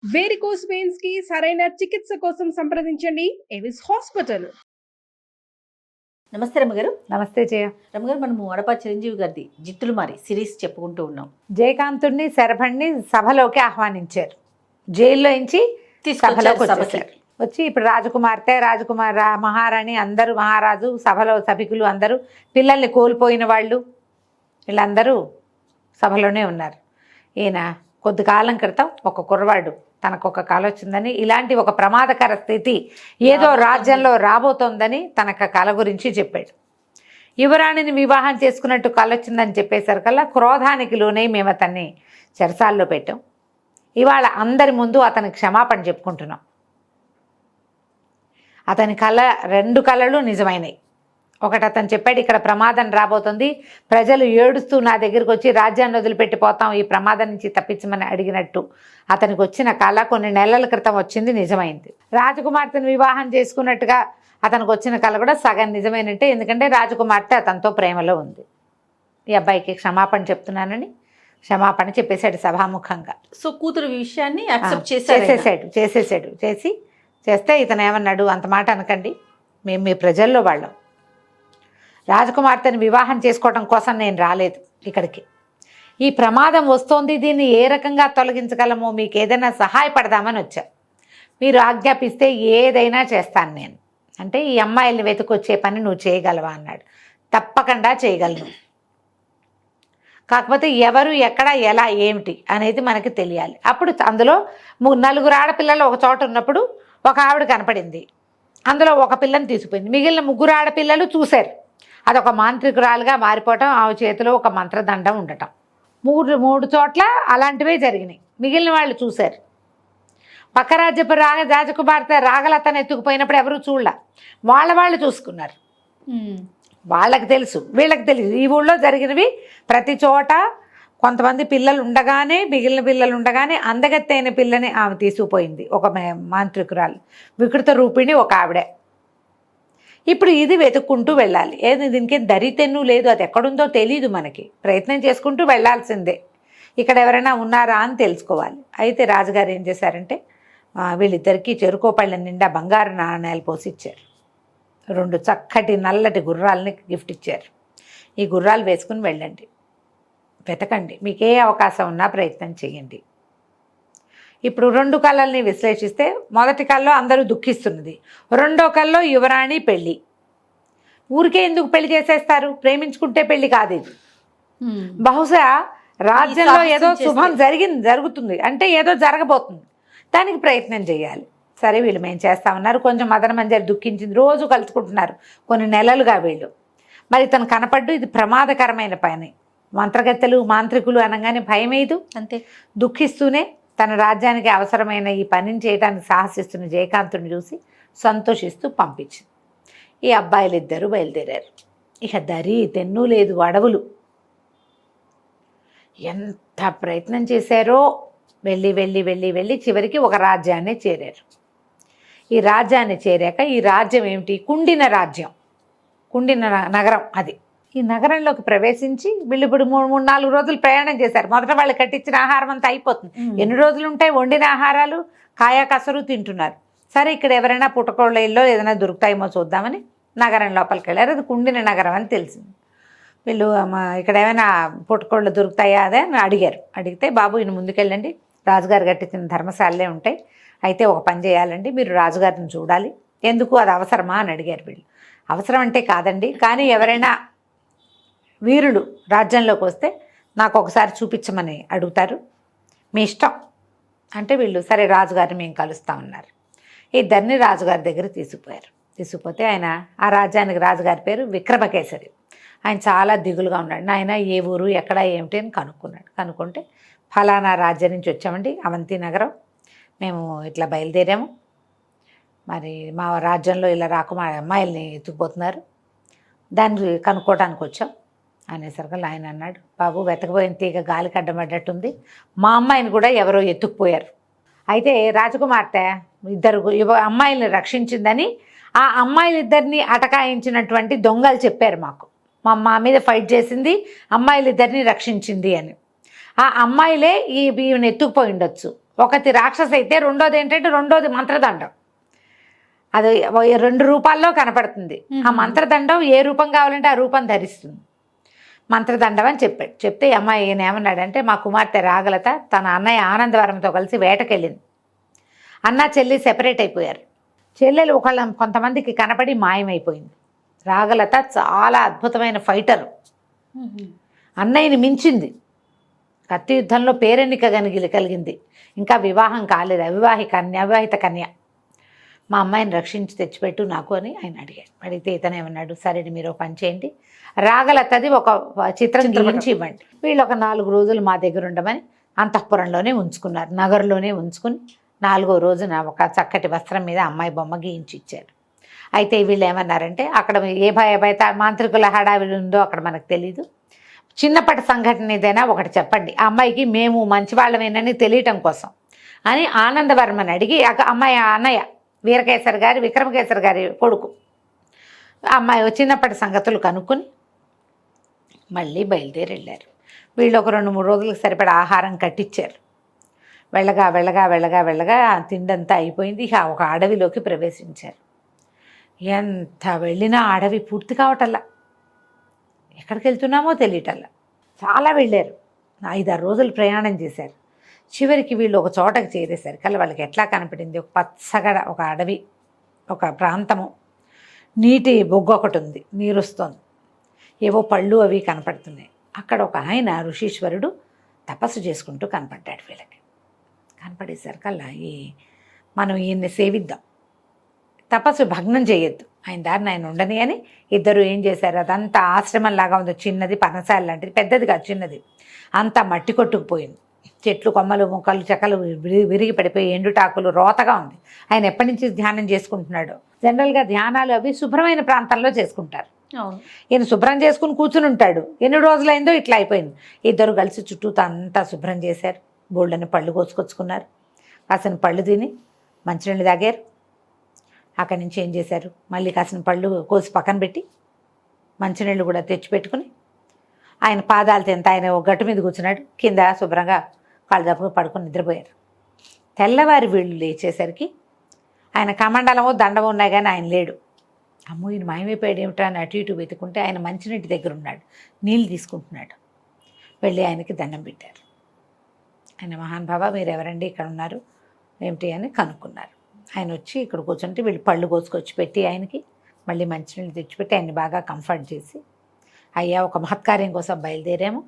Varicose veins కి సరైన చికిత్స కోసం సంప్రదించండి ఎవిస్ హాస్పిటల్. నమస్తే రమ్మగారు. నమస్తే జయ. రమ్మగారు, మనము అడపా చిరంజీవి గారిది జిత్తులు మారి సిరీస్ చెప్పుకుంటూ ఉన్నాం. జయకాంతుడిని శరభణ్ణి సభలోకి ఆహ్వానించారు, జైల్లో నుంచి సభలోకి వచ్చేసారు. వచ్చి ఇప్పుడు రాజకుమార్తె మహారాణి అందరూ, మహారాజు సభలో సభికులు అందరూ, పిల్లల్ని కోల్పోయిన వాళ్ళు వీళ్ళందరూ సభలోనే ఉన్నారు. ఈయన కొద్ది కాలం క్రితం ఒక కుర్రవాడు తనకు ఒక కల వచ్చిందని, ఇలాంటి ఒక ప్రమాదకర స్థితి ఏదో రాజ్యంలో రాబోతోందని తనకు కల గురించి చెప్పాడు. యువరాణిని వివాహం చేసుకున్నట్టు కల వచ్చిందని చెప్పేసరికల్లా క్రోధానికి లోనై మేము అతన్ని చెరసాల్లో పెట్టాం. ఇవాళ అందరి ముందు అతనికి క్షమాపణ చెప్పుకుంటున్నాం. అతని కళ, 2 కళలు నిజమైనవి. ఒకటి అతను చెప్పాడు, ఇక్కడ ప్రమాదం రాబోతుంది, ప్రజలు ఏడుస్తూ నా దగ్గరికి వచ్చి రాజ్యాన్ని వదిలిపెట్టిపోతాం, ఈ ప్రమాదం నుంచి తప్పించమని అడిగినట్టు అతనికి వచ్చిన కళ కొన్ని నెలల క్రితం వచ్చింది, నిజమైంది. రాజకుమార్తెను వివాహం చేసుకున్నట్టుగా అతనికి వచ్చిన కళ కూడా సగం నిజమైనట్టే, ఎందుకంటే రాజకుమార్తె అతనితో ప్రేమలో ఉంది. ఈ అబ్బాయికి క్షమాపణ చెప్తున్నానని క్షమాపణ చెప్పేశాడు సభాముఖంగా. సో కూతురు విషయాన్ని చేస్తే ఇతను ఏమన్నాడు, అంత మాట అనకండి, మేము మీ ప్రజల్లో వాళ్ళం, రాజకుమార్తెను వివాహం చేసుకోవడం కోసం నేను రాలేదు ఇక్కడికి, ఈ ప్రమాదం వస్తోంది, దీన్ని ఏ రకంగా తొలగించగలమో మీకు ఏదైనా సహాయపడదామని వచ్చా, మీరు ఆజ్ఞాపిస్తే ఏదైనా చేస్తాను నేను అంటే, ఈ అమ్మాయిల్ని వెతుకొచ్చే పని నువ్వు చేయగలవా అన్నాడు. తప్పకుండా చేయగలను, కాకపోతే ఎవరు ఎక్కడ ఎలా ఏమిటి అనేది మనకి తెలియాలి. అప్పుడు అందులో 4 ఆడపిల్లలు ఒక చోట ఉన్నప్పుడు ఒక ఆవిడ కనపడింది, అందులో ఒక పిల్లని తీసుకుపోయింది, మిగిలిన 3 ఆడపిల్లలు చూశారు. అదొక మాంత్రికురాలుగా మారిపోవటం, ఆమె చేతిలో ఒక మంత్రదండం ఉండటం, 3 చోట్ల అలాంటివే జరిగినాయి. మిగిలిన వాళ్ళు చూశారు. పక్క రాజ్యపు రాజకుమార్తె రాగలతను ఎత్తుకుపోయినప్పుడు ఎవరు చూడలే, వాళ్ళు చూసుకున్నారు. వాళ్ళకి తెలుసు, వీళ్ళకి తెలియదు. ఈ ఊళ్ళో జరిగినవి ప్రతి చోట కొంతమంది పిల్లలు ఉండగానే, మిగిలిన పిల్లలు ఉండగానే అందగత్తైన పిల్లని ఆమె తీసుకుపోయింది, ఒక మాంత్రికురాలు, వికృత రూపిణి ఒక ఆవిడే. ఇప్పుడు ఇది వెతుక్కుంటూ వెళ్ళాలి. ఏది దీనికి దరితెన్ను లేదు, అది ఎక్కడుందో తెలీదు మనకి, ప్రయత్నం చేసుకుంటూ వెళ్ళాల్సిందే. ఇక్కడ ఎవరైనా ఉన్నారా అని తెలుసుకోవాలి. అయితే రాజుగారు ఏం చేశారంటే, వీళ్ళిద్దరికీ చెరుకోపళ్ళ నిండా బంగారు నాణ్యాలు పోసి ఇచ్చారు. 2 చక్కటి నల్లటి గుర్రాలని గిఫ్ట్ ఇచ్చారు. ఈ గుర్రాలు వేసుకుని వెళ్ళండి, వెతకండి, మీకు ఏ అవకాశం ఉన్నా ప్రయత్నం చేయండి. ఇప్పుడు 2 కళల్ని విశ్లేషిస్తే, మొదటి కళలో అందరూ దుఃఖిస్తున్నది, 2వ కళలో యువరాణి పెళ్ళి. ఊరికే ఎందుకు పెళ్లి చేసేస్తారు, ప్రేమించుకుంటే పెళ్లి కాదు ఇది. బహుశా రాజ్యంలో ఏదో శుభం జరుగుతుంది అంటే, ఏదో జరగబోతుంది, దానికి ప్రయత్నం చేయాలి. సరే వీళ్ళు మేము చేస్తామన్నారు. కొంచెం మదన మంజరి దుఃఖించింది, రోజు కలుసుకుంటున్నారు కొన్ని నెలలుగా వీళ్ళు. మరి తను కనపడ్డు, ఇది ప్రమాదకరమైన పని, మంత్రగత్తెలు మాంత్రికులు అనగానే భయమేదు, అంతే. దుఃఖిస్తూనే తన రాజ్యానికి అవసరమైన ఈ పనిని చేయడానికి సాహసిస్తున్న జయకాంతుని చూసి సంతోషిస్తూ పంపించింది. ఈ అబ్బాయిలు ఇద్దరు బయలుదేరారు. ఇక దరి తెన్ను లేదు, అడవులు. ఎంత ప్రయత్నం చేశారో, వెళ్ళి చివరికి ఒక రాజ్యాన్ని చేరారు. ఈ రాజ్యాన్ని చేరాక, ఈ రాజ్యం ఏమిటి, కుండిన రాజ్యం, కుండిన నగరం అది. ఈ నగరంలోకి ప్రవేశించి వీళ్ళు ఇప్పుడు 3-4 రోజులు ప్రయాణం చేశారు. మొదట వాళ్ళు కట్టించిన ఆహారం అంతా అయిపోతుంది. ఎన్ని రోజులు ఉంటాయి వండిన ఆహారాలు, కాయా కసరు తింటున్నారు. సరే ఇక్కడ ఎవరైనా పుట్టకోళ్ళ ఇల్లో ఏదైనా దొరుకుతాయేమో చూద్దామని నగరం లోపలికి వెళ్ళారు. అది కుండిన నగరం అని తెలిసింది. వీళ్ళు ఇక్కడ ఏమైనా పుట్టకోళ్ళు దొరుకుతాయా అదే అని అడిగారు. అడిగితే, బాబు ఈయన ముందుకెళ్ళండి, రాజుగారు కట్టించిన ధర్మశాలలే ఉంటాయి, అయితే ఒక పని చేయాలండి, మీరు రాజుగారిని చూడాలి. ఎందుకు, అది అవసరమా అని అడిగారు. వీళ్ళు అవసరం అంటే కాదండి, కానీ ఎవరైనా వీరుడు రాజ్యంలోకి వస్తే నాకు ఒకసారి చూపించమని అడుగుతారు, మీ ఇష్టం అంటే వీళ్ళు సరే రాజుగారిని మేము కలుస్తామన్నారు. ఇద్దరిని రాజుగారి దగ్గర తీసుకుపోతే ఆయన, ఆ రాజ్యానికి రాజుగారి పేరు విక్రమకేసరి. ఆయన చాలా దిగులుగా ఉన్నాడు. నాయన ఏ ఊరు ఎక్కడ ఏమిటి అని కనుక్కుంటే, ఫలానా రాజ్యం నుంచి వచ్చామండి, అవంతి నగరం, మేము ఇట్లా బయలుదేరాము, మరి మా రాజ్యంలో ఇలా అమ్మాయిల్ని ఎత్తుకుపోతున్నారు, దాన్ని కనుక్కోవడానికి వచ్చాం అనేసరికి ఆయన అన్నాడు, బాబు వెతకపోయిన తీగ గాలికి అడ్డమడ్డట్టుంది, మా అమ్మాయిని కూడా ఎవరో ఎత్తుకుపోయారు. అయితే రాజకుమార్తె 2 అమ్మాయిల్ని రక్షించిందని ఆ అమ్మాయిలిద్దరిని అటకాయించినటువంటి దొంగలు చెప్పారు మాకు, మా మీద ఫైట్ చేసింది అమ్మాయిలిద్దరిని రక్షించింది అని. ఆ అమ్మాయిలే ఈమెను ఎత్తుకుపోయి ఉండొచ్చు. ఒకటి రాక్షస అయితే రెండోది ఏంటంటే రెండోది మంత్రదండం. అది 2 రూపాల్లో కనపడుతుంది. ఆ మంత్రదండం ఏ రూపం కావాలంటే ఆ రూపం ధరిస్తుంది. మంత్రదండం అని చెప్పాడు. చెప్తే అమ్మాయి ఈయన ఏమన్నాడంటే, మా కుమార్తె రాగలత తన అన్నయ్య ఆనందవరంతో కలిసి వేటకెళ్ళింది. అన్న చెల్లి సెపరేట్ అయిపోయారు. చెల్లెలు కొంతమందికి కనపడి మాయమైపోయింది. రాగలత చాలా అద్భుతమైన ఫైటరు, అన్నయ్యని మించింది. కత్తి యుద్ధంలో పేరెన్నిక కలిగింది. ఇంకా వివాహం కాలేదు, అవివాహిత కన్య. మా అమ్మాయిని రక్షించి తెచ్చిపెట్టు నాకు అని ఆయన అడిగాడు. అడిగితే ఇతను ఏమన్నాడు, సరే మీరు పని చేయండి, రాగలతది ఒక చిత్రం గీయించి ఇవ్వండి. వీళ్ళు ఒక 4 రోజులు మా దగ్గర ఉండమని అంతఃపురంలోనే ఉంచుకున్నారు. నగరంలోనే ఉంచుకుని 4వ రోజున ఒక చక్కటి వస్త్రం మీద అమ్మాయి బొమ్మ గీయించి ఇచ్చారు. అయితే వీళ్ళు ఏమన్నారంటే, అక్కడ ఏ భయభయత మాంత్రికుల హడావిడి ఉందో అక్కడ మనకు తెలీదు, చిన్నప్పటి సంఘటన ఏదైనా ఒకటి చెప్పండి, ఆ అమ్మాయికి మేము మంచివాళ్ళమేనని తెలియటం కోసం అని ఆనందవర్మని అడిగి, అమ్మాయి అన్నయ్య విక్రమకేసరి గారి కొడుకు అమ్మాయి చిన్నప్పటి సంగతులు కనుక్కొని మళ్ళీ బయలుదేరి వెళ్ళారు. వీళ్ళు ఒక 2-3 రోజులకు సరిపడా ఆహారం కట్టించారు. వెళ్ళగా తిండంతా అయిపోయింది. ఇక ఒక అడవిలోకి ప్రవేశించారు. ఎంత వెళ్ళినా అడవి పూర్తి కావటల్లా, ఎక్కడికి వెళ్తున్నామో తెలియటల్లా. చాలా వెళ్ళారు. 5-6 రోజులు ప్రయాణం చేశారు. చివరికి వీళ్ళు ఒక చోటకి చేరేసరికల్లా వాళ్ళకి ఎట్లా కనపడింది, ఒక పచ్చగడ, ఒక అడవి, ఒక ప్రాంతము, నీటి బొగ్గు ఒకటి ఉంది, నీరు వస్తుంది, ఏవో పళ్ళు అవి కనపడుతున్నాయి. అక్కడ ఒక ఆయన ఋషీశ్వరుడు తపస్సు చేసుకుంటూ కనపడ్డాడు వీళ్ళకి. కనపడేసరికల్లా మనం ఈయన్ని సేవిద్దాం, తపస్సు భగ్నం చేయొద్దు, ఆయన దారిని ఆయన ఉండని అని ఇద్దరు ఏం చేశారు, అదంతా ఆశ్రమంలాగా ఉంది, చిన్నది పనసాల లాంటిది, పెద్దది కాదు చిన్నది, అంతా మట్టి కొట్టుకుపోయింది. చెట్లు కొమ్మలు మొక్కలు చెక్కలు విరిగి పడిపోయి ఎండుటాకులు రోతగా ఉంది. ఆయన ఎప్పటి నుంచి ధ్యానం చేసుకుంటున్నాడు. జనరల్గా ధ్యానాలు అవి శుభ్రమైన ప్రాంతాల్లో చేసుకుంటారు. ఈయన శుభ్రం చేసుకుని కూర్చుని ఉంటాడు. ఎన్ని రోజులైందో ఇట్లా అయిపోయింది. ఇద్దరు కలిసి చుట్టూతా అంతా శుభ్రం చేశారు. బోళ్ళని పళ్ళు కోసుకొచ్చుకున్నారు. కాసిన పళ్ళు తిని మంచినీళ్ళు తాగారు. అక్కడి నుంచి ఏం చేశారు, మళ్ళీ కాసిన పళ్ళు కోసి పక్కన పెట్టి మంచినీళ్ళు కూడా తెచ్చిపెట్టుకుని ఆయన పాదాలు తింత ఆయన ఒక గట్టు మీద కూర్చున్నాడు. కింద శుభ్రంగా కాళ్ళు దప్పుకు పడుకొని నిద్రపోయారు. తెల్లవారి వీళ్ళు లేచేసరికి ఆయన కమండలమో దండమో ఉన్నాయి కానీ ఆయన లేడు. అమ్మో ఈయన మాయమైపోయాడు ఏమిటా అని అటు ఇటు వెతుకుంటే ఆయన మంచినీటి దగ్గర ఉన్నాడు, నీళ్ళు తీసుకుంటున్నాడు. వెళ్ళి ఆయనకి దండం పెట్టారు. ఆయన మహానుభావ మీరు ఎవరండి ఇక్కడ ఉన్నారు ఏమిటి అని కనుక్కున్నారు. ఆయన వచ్చి ఇక్కడ కూర్చుంటే వీళ్ళు పళ్ళు కోసుకొచ్చి పెట్టి ఆయనకి మళ్ళీ మంచినీళ్ళు తెచ్చిపెట్టి ఆయన్ని బాగా కంఫర్ట్ చేసి, అయ్యా ఒక మహత్కార్యం కోసం బయలుదేరాము,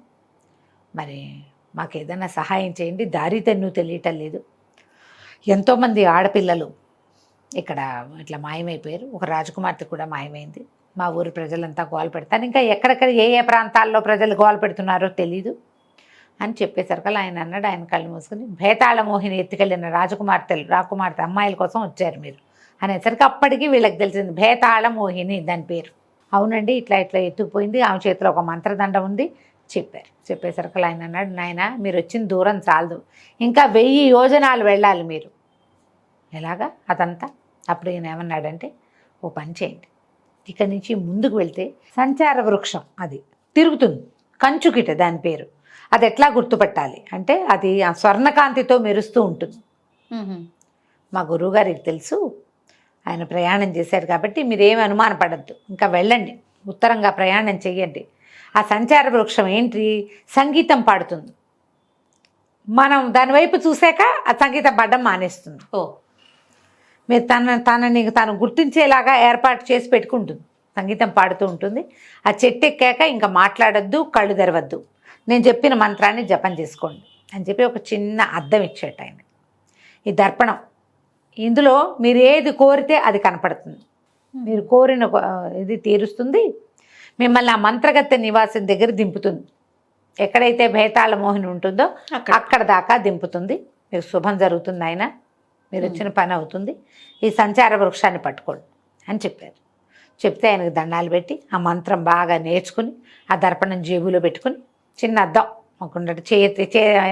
మరి మాకు ఏదైనా సహాయం చేయండి, దారి తెన్ను తెలియటం లేదు, ఎంతోమంది ఆడపిల్లలు ఇక్కడ ఇట్లా మాయమైపోయారు, ఒక రాజకుమార్తె కూడా మాయమైంది, మా ఊరి ప్రజలంతా గోల పెడతారు, ఇంకా ఎక్కడెక్కడ ఏ ఏ ప్రాంతాల్లో ప్రజలు గోల పెడుతున్నారో తెలీదు అని చెప్పేసరికి ఆయన అన్నాడు, ఆయన కళ్ళు మూసుకుని, భేతాళ మోహిని ఎత్తుకెళ్ళిన రాకుమార్తె అమ్మాయిల కోసం వచ్చారు మీరు అనేసరికి అప్పటికి వీళ్ళకి తెలిసింది భేతాళ మోహిని దాని పేరు. అవునండి ఇట్లా ఎత్తుకుపోయింది, ఆమె చేతిలో ఒక మంత్రదండం ఉంది చెప్పారు. చెప్పేసరికి ఆయన అన్నాడు, నాయన మీరు వచ్చిన దూరం చాలదు, ఇంకా 1000 యోజనాలు వెళ్ళాలి మీరు. ఎలాగా అదంతా? అప్పుడు ఈయన ఏమన్నాడంటే, ఓ పని చేయండి, ఇక్కడి నుంచి ముందుకు వెళ్తే సంచార వృక్షం అది తిరుగుతుంది, కంచుకిట దాని పేరు, అది ఎట్లా గుర్తుపట్టాలి అంటే అది ఆ స్వర్ణకాంతితో మెరుస్తూ ఉంటుంది. మా గురువుగారికి తెలుసు, ఆయన ప్రయాణం చేశారు కాబట్టి మీరేమి అనుమానపడద్దు, ఇంకా వెళ్ళండి, ఉత్తరంగా ప్రయాణం చెయ్యండి. ఆ సంచార వృక్షం ఏంటి, సంగీతం పాడుతుంది, మనం దాని వైపు చూసాక ఆ సంగీతం పాడడం మానేస్తుంది. మీరు తనని తాను గుర్తించేలాగా ఏర్పాటు చేసి పెట్టుకుంటుంది, సంగీతం పాడుతూ ఉంటుంది. ఆ చెట్టు ఎక్కాక ఇంకా మాట్లాడొద్దు, కళ్ళు తెరవద్దు, నేను చెప్పిన మంత్రాన్ని జపం చేసుకోండి అని చెప్పి ఒక చిన్న అద్దం ఇచ్చేట ఆయన. ఈ దర్పణం, ఇందులో మీరు ఏది కోరితే అది కనపడుతుంది, మీరు కోరిన ఇది తీరుస్తుంది, మిమ్మల్ని ఆ మంత్రగత్తె నివాసం దగ్గర దింపుతుంది, ఎక్కడైతే భేతాళ మోహిని ఉంటుందో అక్కడ దాకా దింపుతుంది, మీకు శుభం జరుగుతుంది, ఆయన మీరు వచ్చిన పని అవుతుంది, ఈ సంచార వృక్షాన్ని పట్టుకోండి అని చెప్పారు. చెప్తే ఆయనకు దండాలు పెట్టి ఆ మంత్రం బాగా నేర్చుకుని ఆ దర్పణం జేబులో పెట్టుకుని, చిన్న అద్దం మాకుండే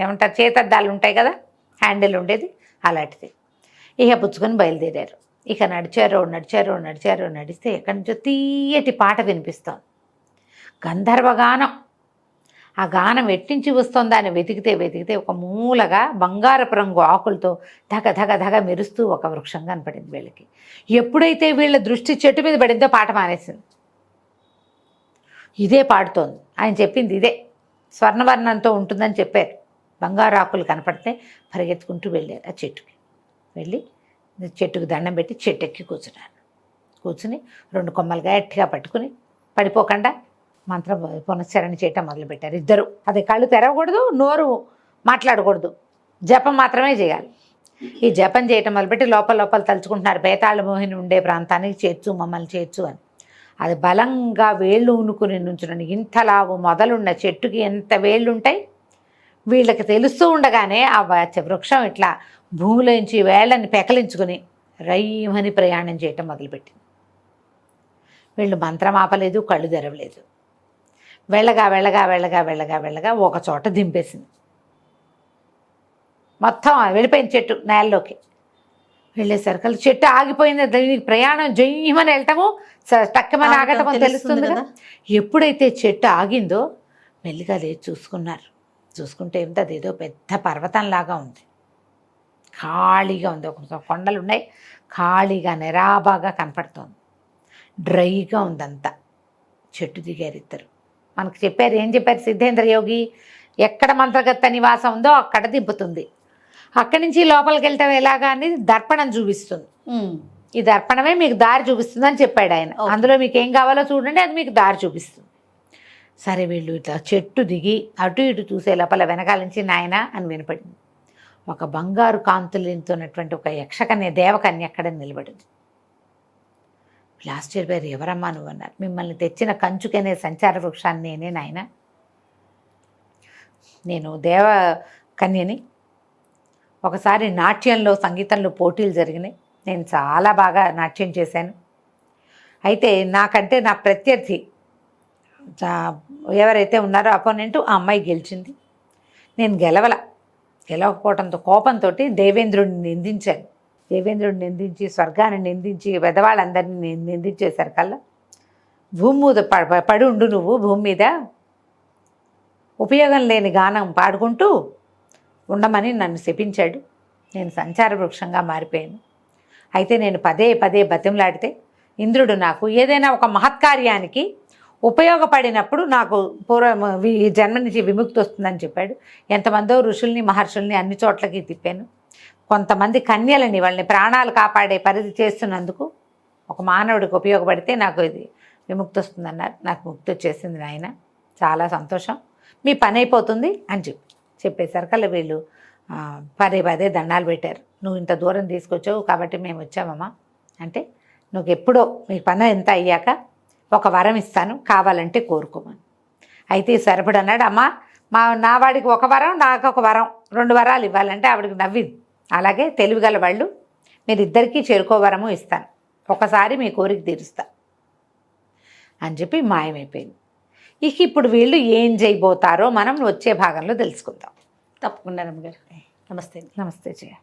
ఏమంటారు చేతద్దాలు ఉంటాయి కదా, హ్యాండిల్ ఉండేది అలాంటిది, ఇక పుచ్చుకొని బయలుదేరారు. ఇక నడిస్తే ఎక్కడి నుంచో తీయటి పాట వినిపిస్తోంది, గంధర్వగానం. ఆ గానం ఎట్టించి వస్తుందా అని వెతికితే ఒక మూలగా బంగారపు రంగు ఆకులతో ధగ ధగ ధగ మెరుస్తూ ఒక వృక్షం కనపడింది వీళ్ళకి. ఎప్పుడైతే వీళ్ళ దృష్టి చెట్టు మీద పడిందో పాట మానేసింది. ఇదే పాడుతోంది. ఆయన చెప్పింది ఇదే, స్వర్ణవర్ణంతో ఉంటుందని చెప్పారు. బంగారు ఆకులు కనపడితే పరిగెత్తుకుంటూ వెళ్ళారు ఆ చెట్టుకి. వెళ్ళి చెట్టుకు దండం పెట్టి చెట్టు ఎక్కి కూర్చున్నారు. కూర్చుని 2 కొమ్మలు గట్టిగా పట్టుకుని పడిపోకుండా మంత్రం పునశ్చరణ చేయటం మొదలుపెట్టారు ఇద్దరు. అది కళ్ళు తెరవకూడదు, నోరు మాట్లాడకూడదు, జపం మాత్రమే చేయాలి. ఈ జపం చేయటం మొదలుపెట్టి లోపల తలుచుకుంటున్నారు, బేతాళ మోహిని ఉండే ప్రాంతానికి చేర్చు, మమ్మల్ని చేర్చు అని. అది బలంగా వేళ్ళు ఉనుకుని నుంచుని ఇంతలావు మొదలున్న చెట్టుకి ఎంత వేళ్ళు ఉంటాయి వీళ్ళకి తెలుస్తూ ఉండగానే ఆ వృక్షం ఇట్లా భూమిలోంచి వేళ్ళని పెకలించుకుని రైమని ప్రయాణం చేయటం మొదలుపెట్టింది. వీళ్ళు మంత్రం ఆపలేదు, కళ్ళు తెరవలేదు. వెళ్ళగా ఒక చోట దింపేసింది. మొత్తం వెళ్ళిపోయింది చెట్టు నేలలోకి. వెళ్ళేసరికి చెట్టు ఆగిపోయింది. దీనికి ప్రయాణం జయ్యమని వెళ్ళటము, టక్కమని ఆగటమో తెలుస్తుంది కదా. ఎప్పుడైతే చెట్టు ఆగిందో మెల్లిగా లేచి చూసుకున్నారు. చూసుకుంటే ఏమిటి, అదేదో పెద్ద పర్వతంలాగా ఉంది. ఖాళీగా ఉంది. ఒక కొండలు ఉన్నాయి, ఖాళీగా నిరాబాగా కనపడుతోంది. డ్రైగా ఉందంతా. చెట్టు దిగారు ఇద్దరు. మనకు చెప్పారు, ఏం చెప్పారు సిద్ధేంద్ర యోగి, ఎక్కడ మంత్రగత్త నివాసం ఉందో అక్కడ దింపుతుంది. అక్కడి నుంచి లోపలికి వెళ్తాం ఎలాగా అనేది దర్పణం చూపిస్తుంది. ఈ దర్పణమే మీకు దారి చూపిస్తుంది అని చెప్పాడు ఆయన. అందులో మీకు ఏం కావాలో చూడండి, అది మీకు దారి చూపిస్తుంది. సరే వీళ్ళు ఇట్లా చెట్టు దిగి అటు ఇటు చూసే లోపల వెనకాల నుంచి నాయన అని వినపడింది. ఒక బంగారు కాంతులతోనటువంటి ఒక యక్షకన్య, దేవకన్య అక్కడ నిలబడింది. లాస్ట్ ఇయర్ ఎవరమ్మా నువ్వు అన్నారు. మిమ్మల్ని తెచ్చిన కంచుకనే సంచార వృక్షాన్ని నేనే నాయన, నేను దేవకన్యని. ఒకసారి నాట్యంలో సంగీతంలో పోటీలు జరిగినాయి, నేను చాలా బాగా నాట్యం చేశాను. అయితే నాకంటే నా ప్రత్యర్థి ఎవరైతే ఉన్నారో అపోనెంట్, ఆ అమ్మాయి గెలిచింది. నేను గెలవకపోవడంతో కోపంతో దేవేంద్రుడిని నిందించాను. దేవేంద్రుడిని నిందించి, స్వర్గాన్ని నిందించి, పెద్దవాళ్ళందరినీ నిందించేశారు. కల్లా భూమి మీద పడి ఉండు, నువ్వు భూమి మీద ఉపయోగం లేని గానం పాడుకుంటూ ఉండమని నన్ను శపించాడు. నేను సంచార వృక్షంగా మారిపోయాను. అయితే నేను పదే బతిమలాడితే ఇంద్రుడు నాకు ఏదైనా ఒక మహత్కార్యానికి ఉపయోగపడినప్పుడు నాకు ఈ జన్మ నుంచి విముక్తి వస్తుందని చెప్పాడు. ఎంతమందో ఋషుల్ని, మహర్షుల్ని అన్ని చోట్లకి తిప్పాను. కొంతమంది కన్యలని, వాళ్ళని ప్రాణాలు కాపాడే పరిధి చేస్తున్నందుకు ఒక మానవుడికి ఉపయోగపడితే నాకు ఇది విముక్తి వస్తుందన్నారు. నాకు ముక్తి వచ్చేసింది నాయన, చాలా సంతోషం, మీ పని అయిపోతుంది అని చెప్పేసరికల్లా వీళ్ళు పదే దండాలు పెట్టారు. నువ్వు ఇంత దూరం తీసుకొచ్చావు కాబట్టి మేము వచ్చామమ్మా అంటే, నువ్వు ఎప్పుడో మీ పని ఎంత అయ్యాక ఒక వరం ఇస్తాను, కావాలంటే కోరుకోమని. అయితే సరిపడు అన్నాడు, అమ్మా నా వాడికి ఒక వరం, నాకు ఒక వరం, 2 వరాలు ఇవ్వాలంటే ఆవిడకి నవ్వింది. అలాగే తెలివిగల వాళ్ళు, మీరిద్దరికీ చెరుకో వరము ఇస్తాను, ఒకసారి మీ కోరిక తీరుస్తా అని చెప్పి మాయమైపోయింది. ఇప్పుడు వీళ్ళు ఏం చేయబోతారో మనం వచ్చే భాగంలో తెలుసుకుందాం. తప్పకుండా రమ్మగారు. నమస్తే. నమస్తే జయ.